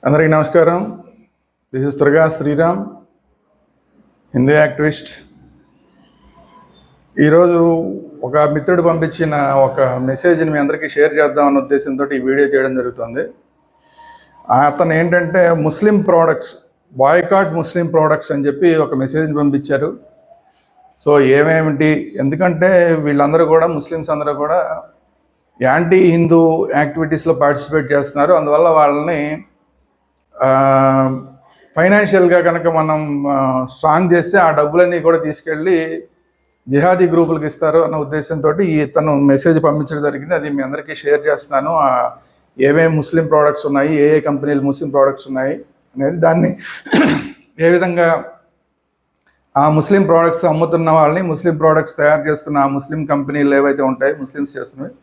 అందరికీ నమస్కారం. This is Triga Sriram, Hindu activist. ఈరోజు ఒక మిత్రుడు పంపించిన ఒక మెసేజ్ని మీ అందరికీ షేర్ చేద్దామన్న ఉద్దేశంతో ఈ వీడియో చేయడం జరుగుతుంది. అతను ఏంటంటే ముస్లిం ప్రోడక్ట్స్, బాయ్కాట్ ముస్లిం ప్రోడక్ట్స్ అని చెప్పి ఒక మెసేజ్ని పంపించారు. సో ఏమేమిటి, ఎందుకంటే వీళ్ళందరూ కూడా, ముస్లిమ్స్ అందరూ కూడా యాంటీ హిందూ యాక్టివిటీస్లో పార్టిసిపేట్ చేస్తున్నారు. అందువల్ల వాళ్ళని ఫైనాన్షియల్గా కనుక మనం స్ట్రాంగ్ చేస్తే ఆ డబ్బులన్నీ కూడా తీసుకెళ్ళి జిహాదీ గ్రూపులకు ఇస్తారు అన్న ఉద్దేశంతో తను మెసేజ్ పంపించడం జరిగింది. అది మీ అందరికీ షేర్ చేస్తున్నాను. ఏమేమి ముస్లిం ప్రోడక్ట్స్ ఉన్నాయి, ఏ కంపెనీలు ముస్లిం ప్రోడక్ట్స్ ఉన్నాయి అనేది, దాన్ని ఏ విధంగా ఆ ముస్లిం ప్రోడక్ట్స్ అమ్ముతున్న వాళ్ళని, ముస్లిం ప్రోడక్ట్స్ తయారు చేస్తున్న ఆ ముస్లిం కంపెనీలు ఏవైతే ఉంటాయి ముస్లిమ్స్ చేస్తున్నవి,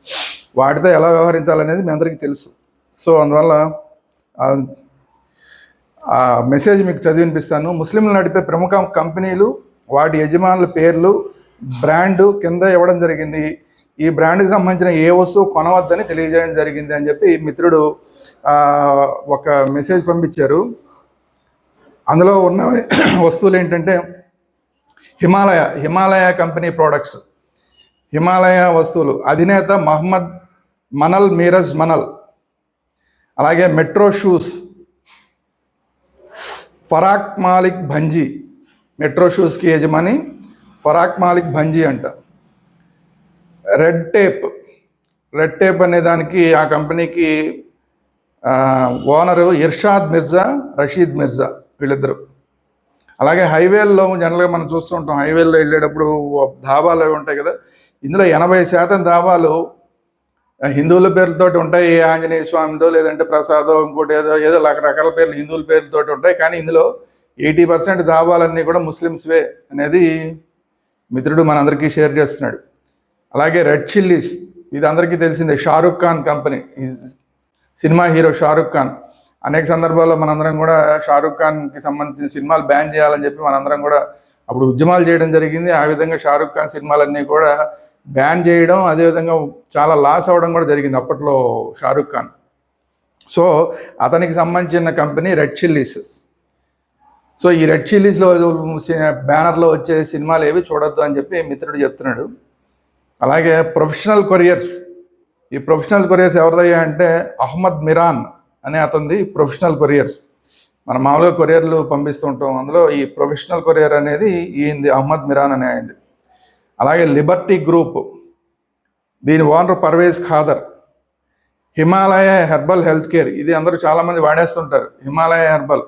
వాటితో ఎలా వ్యవహరించాలనేది మీ అందరికీ తెలుసు. సో అందువల్ల ఆ మెసేజ్ మీకు చదివి వినిపిస్తాను. ముస్లింలు నడిపే ప్రముఖ కంపెనీలు, వాటి యజమానుల పేర్లు, బ్రాండు కింద ఇవ్వడం జరిగింది. ఈ బ్రాండ్కి సంబంధించిన ఏ వస్తువు కొనవద్దని తెలియజేయడం జరిగింది అని చెప్పి మిత్రుడు ఒక మెసేజ్ పంపించారు. అందులో ఉన్న వస్తువులు ఏంటంటే హిమాలయ కంపెనీ ప్రోడక్ట్స్, హిమాలయ వస్తువులు, అధినేత మహమ్మద్ మీరజ్ మనల్. అలాగే Metro Shoes, Farah Malik Bhanji, Metro షూస్కి యజమాని ఫరాక్ మాలిక్ భంజీ అంట. రెడ్ టేప్ అనే దానికి, ఆ కంపెనీకి ఓనరు ఇర్షాద్ మిర్జా, రషీద్ మిర్జా, వీళ్ళిద్దరు. అలాగే హైవేల్లో జనరల్గా మనం చూస్తుంటాం, హైవేల్లో వెళ్ళేటప్పుడు ధాబాలు అవి ఉంటాయి కదా, ఇందులో 80% ధాబాలు హిందువుల పేర్లతోటి ఉంటాయి. ఆంజనేయ స్వామితో, లేదంటే ప్రసాదో, ఇంకోటి ఏదో రకరకాల పేర్లు హిందువుల పేర్లతోటి ఉంటాయి. కానీ ఇందులో 80% ధాబాలన్నీ కూడా ముస్లిమ్స్వే అనేది మిత్రుడు మనందరికీ షేర్ చేస్తున్నాడు. అలాగే రెడ్ చిల్లీస్, ఇది అందరికీ తెలిసిందే, Shahrukh Khan company, cinema hero Shahrukh Khan. అనేక సందర్భాల్లో మనందరం కూడా షారుఖ్ ఖాన్కి సంబంధించిన సినిమాలు బ్యాన్ చేయాలని చెప్పి మనందరం కూడా అప్పుడు ఉద్యమాలు చేయడం జరిగింది. ఆ విధంగా షారుఖ్ ఖాన్ సినిమాలన్నీ కూడా బ్యాన్ చేయడం, అదేవిధంగా చాలా లాస్ అవ్వడం కూడా జరిగింది అప్పట్లో షారుఖ్ ఖాన్. సో అతనికి సంబంధించిన కంపెనీ రెడ్ చిల్లీస్. సో ఈ రెడ్ చిల్లీస్లో బ్యానర్లో వచ్చే సినిమాలు ఏవి చూడొద్దు అని చెప్పి మిత్రుడు చెప్తున్నాడు. అలాగే ప్రొఫెషనల్ కొరియర్స్, ఈ ప్రొఫెషనల్ కొరియర్స్ ఎవరిదయ్యా అంటే అహ్మద్ మిరాన్ అనే అతనిది ప్రొఫెషనల్ కొరియర్స్. మనం మామూలుగా కొరియర్లు పంపిస్తూ ఉంటాం, అందులో ఈ ప్రొఫెషనల్ కొరియర్ అనేది ఈయనది, అహ్మద్ మిరాన్ అనే అయింది. అలాగే లిబర్టీ గ్రూప్, దీని owner Parvez Khadar. Himalaya herbal health care, ఇది అందరూ చాలామంది వాడేస్తుంటారు, హిమాలయ హెర్బల్.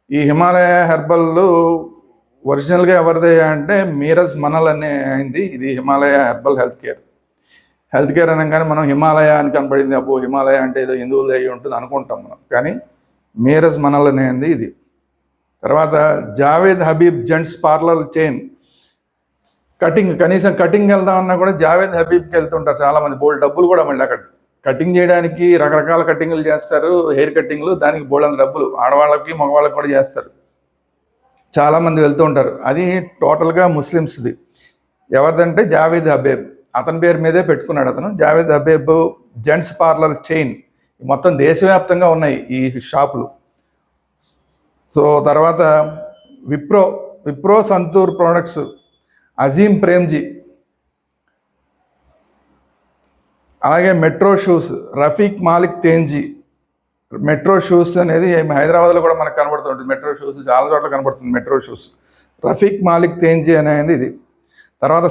ఈ హిమాలయ హెర్బల్ ఒరిజినల్గా ఎవరిదే అంటే మీరజ్ మనల్ అనే అయింది. ఇది హిమాలయ హెర్బల్ హెల్త్ కేర్ అనగానే మనం హిమాలయ అని కనపడింది, అబ్బో హిమాలయ అంటే ఏదో హిందువులు అయ్యి ఉంటుంది అనుకుంటాం మనం, కానీ మీరజ్ మనల్ అనేది ఇది. తర్వాత Javed Habib gents parlour chain, కనీసం కటింగ్ వెళ్దామన్నా కూడా జావేద్ హబీబ్కి వెళ్తుంటారు చాలామంది. బోల్డ్ డబ్బులు కూడా మళ్ళీ అక్కడ కటింగ్ చేయడానికి రకరకాల కటింగ్లు చేస్తారు, హెయిర్ కటింగ్లు, దానికి బోల్డ్ డబ్బులు ఆడవాళ్ళకి మగవాళ్ళకి కూడా చేస్తారు, చాలామంది వెళ్తూ ఉంటారు. అది టోటల్గా ముస్లిమ్స్ది. ఎవరిదంటే జావేద్ హబీబ్, అతని పేరు మీదే పెట్టుకున్నాడు అతను. Javed Habib gents parlour chain, మొత్తం దేశవ్యాప్తంగా ఉన్నాయి ఈ షాపులు. సో తర్వాత విప్రో సంతూర్ ప్రోడక్ట్స్, అజీం ప్రేమ్జీ. అలాగే మెట్రో షూస్, రఫీక్ మాలిక్ తేంజీ. మెట్రో షూస్ అనేది హైదరాబాద్లో కూడా మనకు కనబడుతుంటుంది, మెట్రో షూస్ చాలా చోట్ల కనబడుతుంది మెట్రో షూస్. రఫీక్ మాలిక్ తేంజీ అనేది ఇది. తర్వాత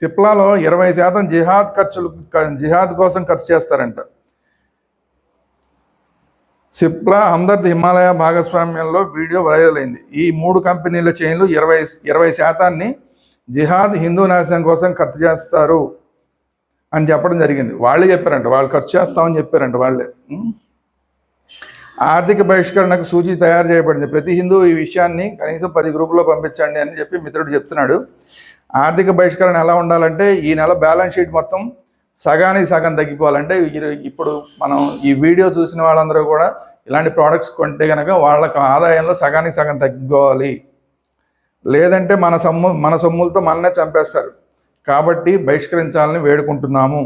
సిప్లాలో 20% జిహాద్ కోసం ఖర్చు చేస్తారంట. సిప్లా హమ్దర్ద్ హిమాలయ భాగస్వామ్యంలో వీడియో వైరల్ అయింది. ఈ 3 కంపెనీల చైన్లు 20% జిహాద్, హిందూ నాశనం కోసం ఖర్చు చేస్తారు అని చెప్పడం జరిగింది. వాళ్ళే చెప్పారంట, వాళ్ళు ఖర్చు చేస్తామని చెప్పారంట వాళ్ళే. ఆర్థిక బహిష్కరణకు సూచి తయారు చేయబడింది. ప్రతి హిందూ ఈ విషయాన్ని కనీసం 10 గ్రూపుల్లో పంపించండి అని చెప్పి మిత్రుడు చెప్తున్నాడు. ఆర్థిక బహిష్కరణ ఎలా ఉండాలంటే, ఈ నెల బ్యాలెన్స్ షీట్ మొత్తం సగానికి సగం తగ్గిపోవాలంటే, ఇప్పుడు మనం ఈ వీడియో చూసిన వాళ్ళందరూ కూడా ఇలాంటి ప్రోడక్ట్స్ కొంటే కనుక వాళ్ళకు ఆదాయంలో సగానికి సగం తగ్గిపోవాలి, లేదంటే మన సొమ్ములతో మననే చంపేస్తారు. కాబట్టి బహిష్కరించాలని వేడుకుంటున్నాము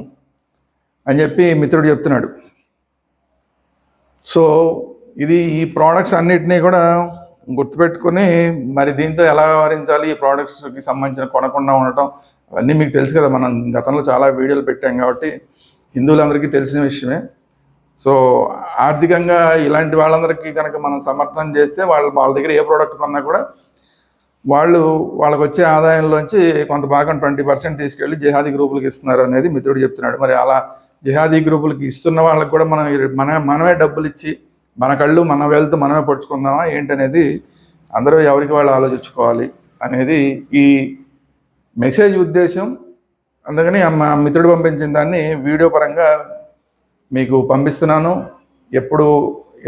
అని చెప్పి మిత్రుడు చెప్తున్నాడు. సో ఇది ఈ ప్రోడక్ట్స్ అన్నిటినీ కూడా గుర్తుపెట్టుకొని మరి దీంతో ఎలా వ్యవహరించాలి, ఈ ప్రోడక్ట్స్కి సంబంధించిన కొనకుండా ఉండటం అవన్నీ మీకు తెలుసు కదా. మనం గతంలో చాలా వీడియోలు పెట్టాం కాబట్టి హిందువులందరికీ తెలిసిన విషయమే. సో ఆర్థికంగా ఇలాంటి వాళ్ళందరికీ కనుక మనం సమర్థన చేస్తే వాళ్ళ దగ్గర ఏ ప్రోడక్ట్ కొన్నా కూడా వాళ్ళకు వచ్చే ఆదాయంలోంచి కొంత భాగం 20% తీసుకెళ్ళి జిహాదీ గ్రూపులకు ఇస్తున్నారు అనేది మిత్రుడు చెప్తున్నాడు. మరి అలా జిహాదీ గ్రూపులకి ఇస్తున్న వాళ్ళకి కూడా మనమే డబ్బులు ఇచ్చి మన కళ్ళు మన వెల్త్ మనమే పడుచుకుందామా ఏంటనేది అందరూ ఎవరికి వాళ్ళు ఆలోచించుకోవాలి అనేది ఈ మెసేజ్ ఉద్దేశం. అందుకని మా మిత్రుడు పంపించిన దాన్ని వీడియో పరంగా మీకు పంపిస్తున్నాను. ఎప్పుడు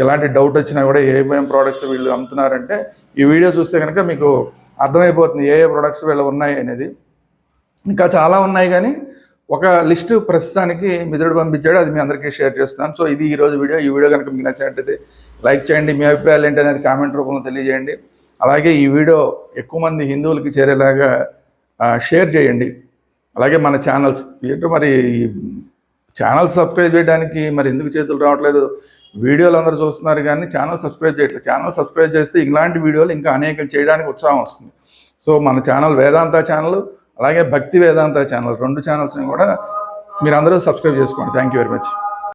ఎలాంటి డౌట్ వచ్చినా కూడా ఏమేమి ప్రోడక్ట్స్ వీళ్ళు అమ్ముతున్నారంటే ఈ వీడియో చూస్తే కనుక మీకు అర్థమైపోతుంది ఏ ప్రోడక్ట్స్ వీళ్ళు ఉన్నాయి అనేది. ఇంకా చాలా ఉన్నాయి కానీ ఒక లిస్టు ప్రస్తుతానికి మిత్రుడు పంపించాడు, అది మీ అందరికీ షేర్ చేస్తున్నాను. సో ఇది ఈరోజు వీడియో. ఈ వీడియో కనుక మీకు నచ్చినట్టయితే లైక్ చేయండి, మీ అభిప్రాయాలు ఏంటనేది కామెంట్ రూపంలో తెలియజేయండి. అలాగే ఈ వీడియో ఎక్కువ మంది హిందువులకి చేరేలాగా షేర్ చేయండి. అలాగే మన ఛానల్స్ ఏంటో మరి ఛానల్ సబ్స్క్రైబ్ చేయడానికి మరి ఎందుకు చేతులు రావట్లేదు, వీడియోలు అందరూ చూస్తున్నారు కానీ ఛానల్ సబ్స్క్రైబ్ చేయట్లేదు. ఛానల్ సబ్స్క్రైబ్ చేస్తే ఇలాంటి వీడియోలు ఇంకా అనేకలు చేయడానికి ఉత్సాహం వస్తుంది. సో మన ఛానల్ వేదాంత ఛానల్ అలాగే భక్తి వేదాంత ఛానల్ 2 ఛానల్స్ని కూడా మీరు అందరూ సబ్స్క్రైబ్ చేసుకోండి. Thank you very much.